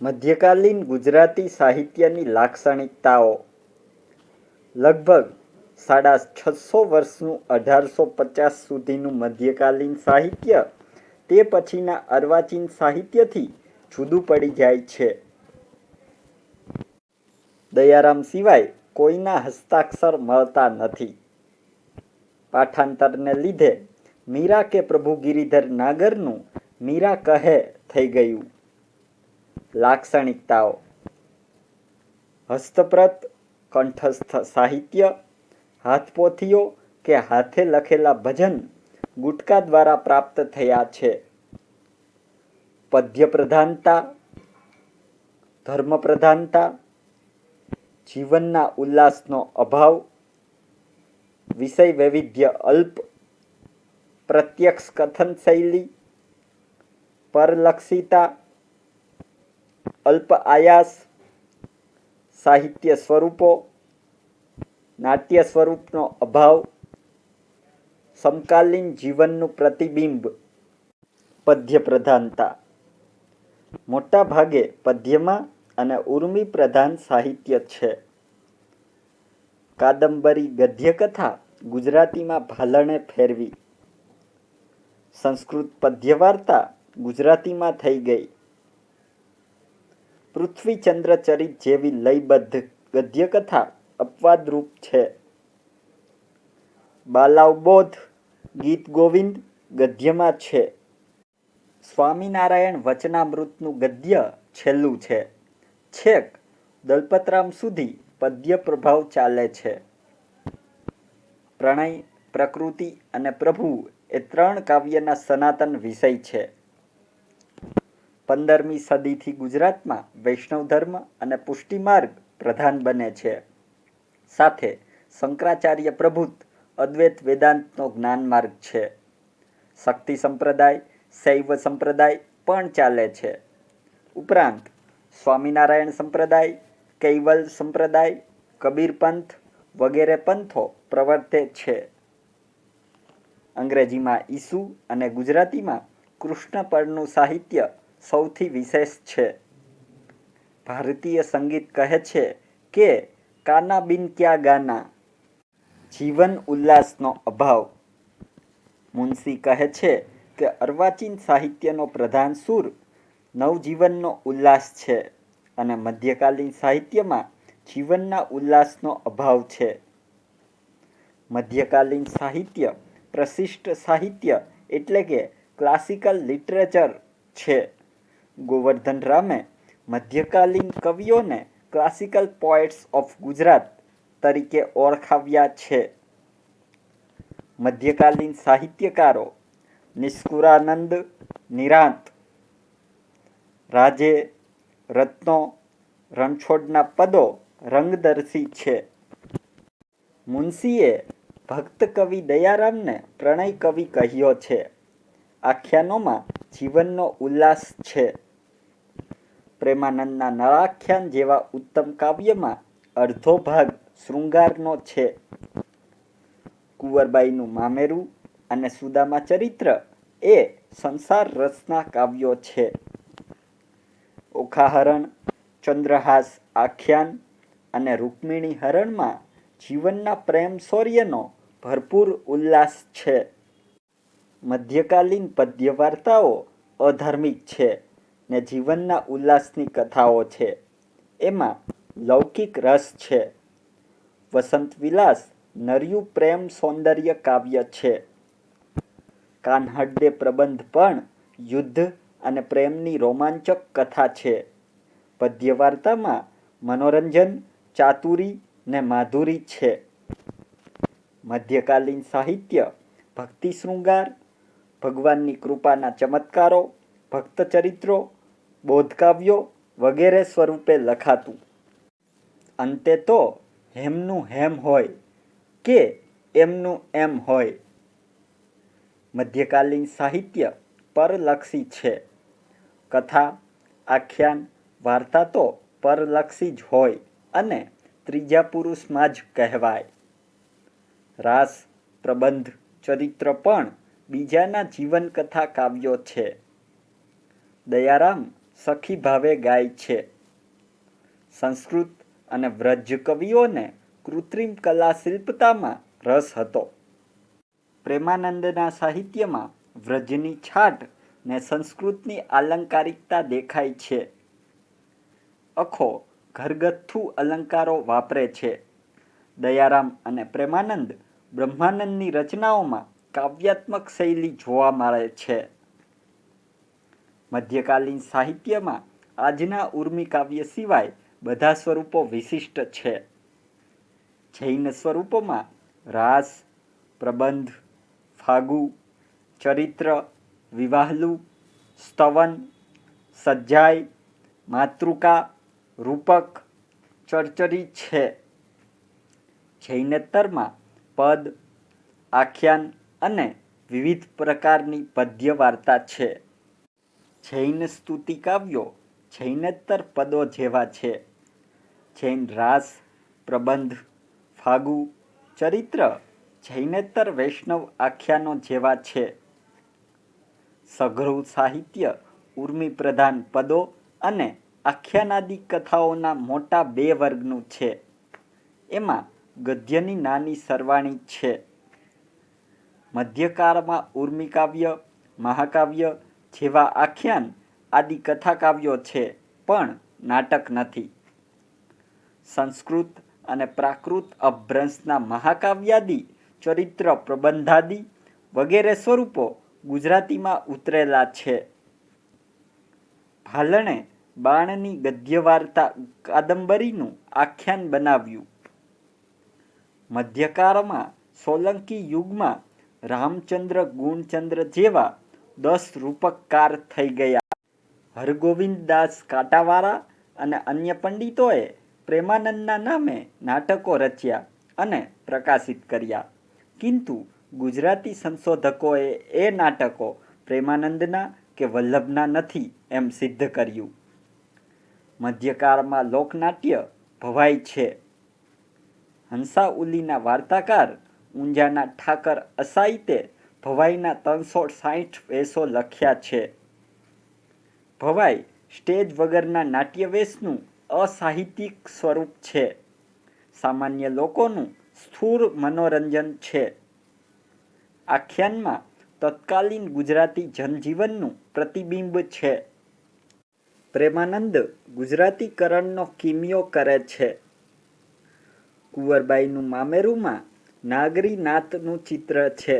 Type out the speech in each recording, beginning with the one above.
મધ્યકાલીન ગુજરાતી સાહિત્યની લાક્ષણિકતાઓ. લગભગ 650 વર્ષનું 1850 સુધીનું મધ્યકાલીન સાહિત્ય તે પછીના અર્વાચીન સાહિત્યથી જુદું પડી જાય છે. દયારામ સિવાય કોઈના હસ્તાક્ષર મળતા નથી. પાઠાંતરને લીધે મીરા કે પ્રભુ ગિરિધર નાગરનું મીરા કહે થઈ ગયું. લાક્ષણિકતાઓ. હસ્તપ્રત કંઠસ્થ સાહિત્ય, હાથપોથીઓ કે હાથે લખેલા ભજન ગુટકા દ્વારા પ્રાપ્ત થયા છે. પદ્ય પ્રધાનતા, ધર્મ પ્રધાનતા, જીવનના ઉલ્લાસનો અભાવ, વિષય વૈવિધ્ય અલ્પ, પ્રત્યક્ષ કથન શૈલી, પરલક્ષિતા, અલ્પ આયાસ, સાહિત્ય સ્વરૂપો, નાટ્ય સ્વરૂપનો અભાવ, સમકાલીન જીવનનું પ્રતિબિંબ. પદ્ય પ્રધાનતા. મોટા ભાગે પદ્યમાં અને ઉર્મી પ્રધાન સાહિત્ય છે. કાદંબરી ગદ્યકથા ગુજરાતીમાં ભાલણે ફેરવી. સંસ્કૃત પદ્યવાર્તા ગુજરાતીમાં થઈ ગઈ. પૃથ્વીચંદ્ર ચરિત જેવી લયબદ્ધ ગદ્યકથા અપવાદરૂપ છે. બાલાવબોધ, ગીત ગોવિંદ ગદ્યમાં છે. સ્વામિનારાયણ વચનામૃતનું ગદ્ય છેલ્લું છે. છેક દલપતરામ સુધી પદ્ય પ્રભાવ ચાલે છે. પ્રણય, પ્રકૃતિ અને પ્રભુ એ 3 કાવ્યના સનાતન વિષય છે. 15મી સદીથી ગુજરાતમાં વૈષ્ણવ ધર્મ અને પુષ્ટિમાર્ગ પ્રધાન બને છે. સાથે શંકરાચાર્ય પ્રભુત અદ્વૈત વેદાંતનો જ્ઞાન માર્ગ છે. શક્તિ સંપ્રદાય, શૈવ સંપ્રદાય પણ ચાલે છે. ઉપરાંત સ્વામિનારાયણ સંપ્રદાય, કૈવલ સંપ્રદાય, કબીર પંથ વગેરે પંથો પ્રવર્તે છે. અંગ્રેજીમાં ઈસુ અને ગુજરાતીમાં કૃષ્ણ પરનું સાહિત્ય સૌથી વિશેષ છે. ભારતીય સંગીત કહે છે કે કાના બિન ક્યા ગાના. જીવન ઉલ્લાસનો અભાવ. મુનશી કહે છે કે અર્વાચીન સાહિત્યનો પ્રધાન સૂર નવજીવનનો ઉલ્લાસ છે અને મધ્યકાલીન સાહિત્યમાં જીવનના ઉલ્લાસનો અભાવ છે. મધ્યકાલીન સાહિત્ય પ્રશિષ્ટ સાહિત્ય એટલે કે ક્લાસિકલ લિટરેચર છે. ગોવર્ધન રામે મધ્યકાલીન કવિઓને ક્લાસિકલ પોએટ્સ ઓફ ગુજરાત તરીકે ઓળખાવ્યા છે. મધ્યકાલીન સાહિત્યકારો નિષ્કુળાનંદ, નિરાંત, રાજે, રત્નો, રણછોડના પદો રંગદર્શી છે. મુનશીએ ભક્ત કવિ દયારામને પ્રણય કવિ કહ્યો છે. આખ્યાનોમાં જીવનનો ઉલ્લાસ છે. પ્રેમાનંદના નળાખ્યાન જેવા ઉત્તમ કાવ્યમાં અડધો ભાગ શૃંગારનો છે. કુંવરબાઈનું મામેરું અને સુદામા ચરિત્ર એ સંસાર રસના કાવ્યો છે. ઓખાહરણ, ચંદ્રહાસ આખ્યાન અને રૂક્મિણી હરણમાં જીવનના પ્રેમ શૌર્યનો ભરપૂર ઉલ્લાસ છે. મધ્યકાલીન પદ્ય વાર્તાઓ અધાર્મિક છે ને જીવનના ઉલ્લાસની કથાઓ છે. એમાં લૌકિક રસ છે. વસંત વિલાસ નર્યુ પ્રેમ સૌંદર્ય કાવ્ય છે. કાન્હડે પ્રબંધ પણ યુદ્ધ અને પ્રેમની રોમાંચક કથા છે. પદ્ય વાર્તામાં મનોરંજન, ચાતુરી ને માધુરી છે. મધ્યકાલીન સાહિત્ય ભક્તિ શૃંગાર, ભગવાનની કૃપાના ચમત્કારો, ભક્ત ચરિત્રો, બોધકાવ્યો વગેરે સ્વરૂપે લખાતું. અંતે તો હેમનું હેમ હોય કે એમનું એમ હોય. મધ્યકાલીન સાહિત્ય પરલક્ષી છે. કથા, આખ્યાન, વાર્તા તો પરલક્ષી જ હોય અને ત્રીજા પુરુષમાં જ કહેવાય. રાસ, પ્રબંધ, ચરિત્ર પણ બીજાના જીવનકથા કાવ્યો છે. દયારામ સખી ભાવે ગાય છે. સંસ્કૃત અને વ્રજ કવિઓને કૃત્રિમ કલા શિલ્પતામાં રસ હતો. પ્રેમાનંદના સાહિત્યમાં વ્રજની છાટ ને સંસ્કૃતની આલંકારિકતા દેખાય છે. અખો ઘરગથ્થુ અલંકારો વાપરે છે. દયારામ અને પ્રેમાનંદ બ્રહ્માનંદની રચનાઓમાં કાવ્યાત્મક શૈલી જોવા મળે છે. મધ્યકાલીન સાહિત્યમાં આજના ઉર્મી કાવ્ય સિવાય બધા સ્વરૂપો વિશિષ્ટ છે. જૈન સ્વરૂપોમાં રાસ, પ્રબંધ, ફાગુ, ચરિત્ર, વિવાહલુ, સ્તવન, સજ્જાય, માતૃકા, રૂપક, ચરચરી છે. જૈનેતરમાં પદ, આખ્યાન અને વિવિધ પ્રકારની પદ્ય વાર્તા છે. જૈન સ્તુતિ કાવ્યો જૈનેતર પદો જેવા છે. જૈન રાસ, પ્રબંધ, ફાગુ, ચરિત્ર જૈનેતર વૈષ્ણવ આખ્યાનો જેવા છે. સઘળું સાહિત્ય ઉર્મી પ્રધાન પદો અને આખ્યાનાદિ કથાઓના મોટા બે વર્ગનું છે. એમાં ગદ્યની નાની સરવાણી છે. મધ્યકાળમાં ઉર્મી કાવ્ય, મહાકાવ્ય જેવા આખ્યાન આદિ કથાકાવ્યો છે, પણ નાટક નથી. સંસ્કૃત અને પ્રાકૃત અપભ્રંશના મહાકાવ્યાદિ, ચરિત્ર પ્રબંધાદિ વગેરે સ્વરૂપો ગુજરાતીમાં ઉતરેલા છે. ભાલણે બાણની ગદ્યવાર્તા કાદંબરીનું આખ્યાન બનાવ્યું. મધ્યકાળમાં સોલંકી યુગમાં રામચંદ્ર ગુણચંદ્ર જેવા 10 રૂપકકાર થઈ ગયા. હરગોવિંદદાસ કાંટાવાળા અને અન્ય પંડિતોએ પ્રેમાનંદના નામે નાટકો રચ્યા અને પ્રકાશિત કર્યા, કિંતુ ગુજરાતી સંશોધકોએ એ નાટકો પ્રેમાનંદના કે વલ્લભના નથી એમ સિદ્ધ કર્યું. મધ્યકાળમાં લોકનાટ્ય ભવાઈ છે. હંસાઉલીના વાર્તાકાર ઊંઝાના ઠાકર અસાઈતે ભવાઈના 360 વેશો લખ્યા છે. ભવાઈ સ્ટેજ વગરના નાટ્યવેશનું અસાહિત્યિક સ્વરૂપ છે. સામાન્ય લોકોનું સ્થૂળ મનોરંજન છે. આખ્યાનમાં તત્કાલીન ગુજરાતી જનજીવનનું પ્રતિબિંબ છે. પ્રેમાનંદ ગુજરાતીકરણનો કિમિયો કરે છે. કુંવરબાઈનું મામેરુંમાં નાગરી નાતનું ચિત્ર છે.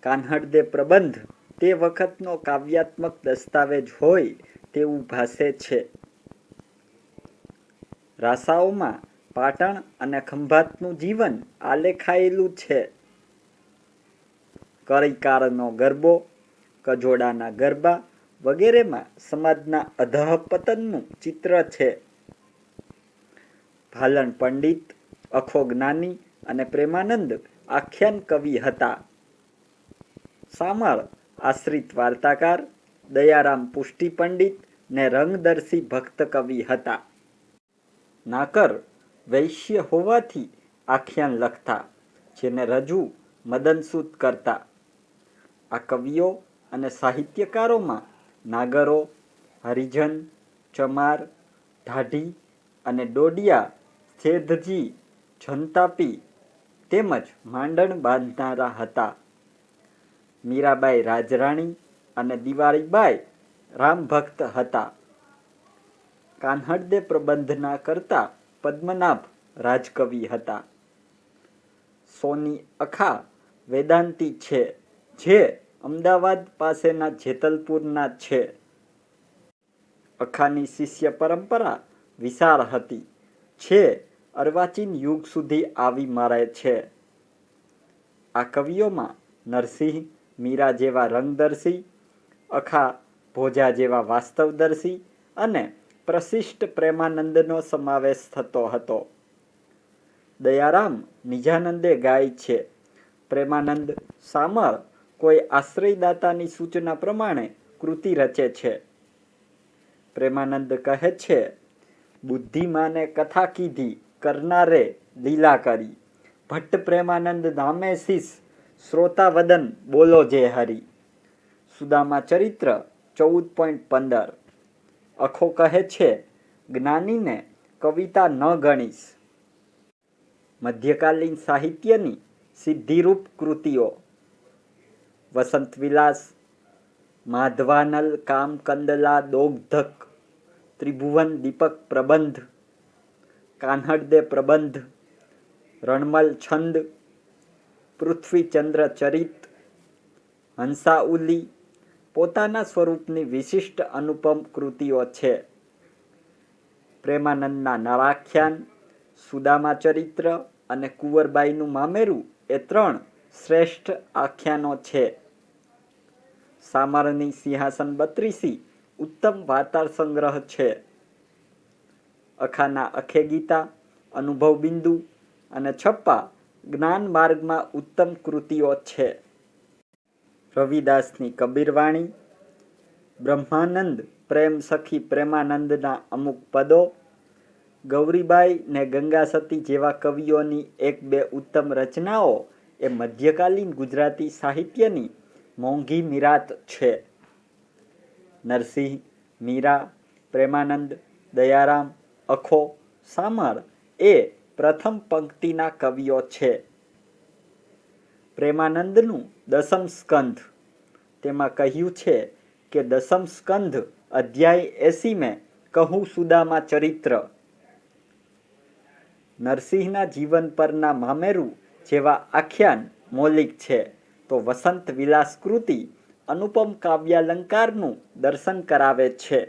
કાન્હડદે પ્રબંધ તે વખતનો કાવ્યાત્મક દસ્તાવેજ હોય તેવું ભાસે છે. રાસાઓમાં પાટણ અને ખંભાતનું જીવન આલેખાયેલું છે. કળીકારનો ગરબો, કજોડાના ગરબા વગેરેમાં સમાજના અધઃપતનનું ચિત્ર છે. ભાલણ પંડિત, અખો જ્ઞાની અને પ્રેમાનંદ આખ્યાન કવિ હતા. શામળ આશ્રિત વાર્તાકાર, દયારામ પુષ્ટિ પંડિત ને રંગદર્શી ભક્ત કવિ હતા. નાકર વૈશ્ય હોવાથી આખ્યાન લખતા, જેને રજૂ મદનસૂદ કરતા. આ કવિઓ અને સાહિત્યકારોમાં નાગરો, હરિજન, ચમાર, ઢાઢી અને ડોડિયા શેઠજી, જનતાપી તેમજ માંડણ બાંધનારા હતા. મીરાબાઈ રાજરાણી અને દિવાળીબાઈ રામભક્ત હતા. કાન્હડદે પ્રબંધના કરતા પદ્મનાભ રાજકવિ હતા. સોની અખા વેદાંતી છે, જે અમદાવાદ પાસેના જેતલપુરના છે. અખાની શિષ્ય પરંપરા વિશાળ હતી, જે અર્વાચીન યુગ સુધી આવી મળે છે. આ કવિઓમાં નરસિંહ, મીરા જેવા રંગદર્શી, અખા, ભોજા જેવા વાસ્તવદર્શી અને પ્રશિષ્ટ પ્રેમાનંદનો સમાવેશ થતો હતો. દયારામ નિજાનંદે ગાય છે. પ્રેમાનંદ શામળ કોઈ આશ્રયદાતાની સૂચના પ્રમાણે કૃતિ રચે છે. પ્રેમાનંદ કહે છે, બુદ્ધિમાને કથા કીધી, કરનારે લીલા કરી. ભટ્ટ પ્રેમાનંદ નામે શીશ, શ્રોતાવદન બોલો જે હરી. સુદામા ચરિત્ર 14.15 અખો કહે છે, જ્ઞાનીને કવિતા ન ગણીશ. મધ્યકાલીન સાહિત્યની સિદ્ધિરૂપ કૃતિઓ: વસંત વિલાસ, માધવાનલ કામકંદલા દોગ્ધક, ત્રિભુવન દીપક પ્રબંધ, કાન્હડદે પ્રબંધ, રણમલ છંદ, પૃથ્વીચંદ્ર ચરિત, હંસાઉલી પોતાના સ્વરૂપની વિશિષ્ટ અનુપમ કૃતિઓ છે. પ્રેમાનંદના નળાખ્યાન, સુદામા ચરિત્ર અને કુંવરબાઈનું મામેરું એ 3 શ્રેષ્ઠ આખ્યાનો છે. સામરની સિંહાસન બત્રીસી ઉત્તમ વાર્તા સંગ્રહ છે. અખાના અખે ગીતા, અનુભવ બિંદુ અને છપ્પા જ્ઞાન માર્ગમાં ઉત્તમ કૃતિઓ છે. રવિદાસની કબીરવાણી, બ્રહ્માનંદ પ્રેમ સખી પ્રેમાનંદના અમુક પદો, ગૌરીબાઈ ને ગંગાસતી જેવા કવિઓની 1-2 ઉત્તમ રચનાઓ એ મધ્યકાલીન ગુજરાતી સાહિત્યની મોંઘી મીરાત છે. નરસિંહ, મીરા, પ્રેમાનંદ, દયારામ, અખો, સામર એ પ્રથમ પંક્તિના કવિઓ છે. પ્રેમાનંદનું દસમ સ્કંધ, તેમાં કહ્યું છે કે દસમ સ્કંધ અધ્યાય 80 કહું સુદામા ચરિત્ર. નરસિંહના જીવન પરના મામેરું જેવા આખ્યાન મૌલિક છે, તો વસંત વિલાસ કૃતિ અનુપમ કાવ્યાલંકારનું દર્શન કરાવે છે.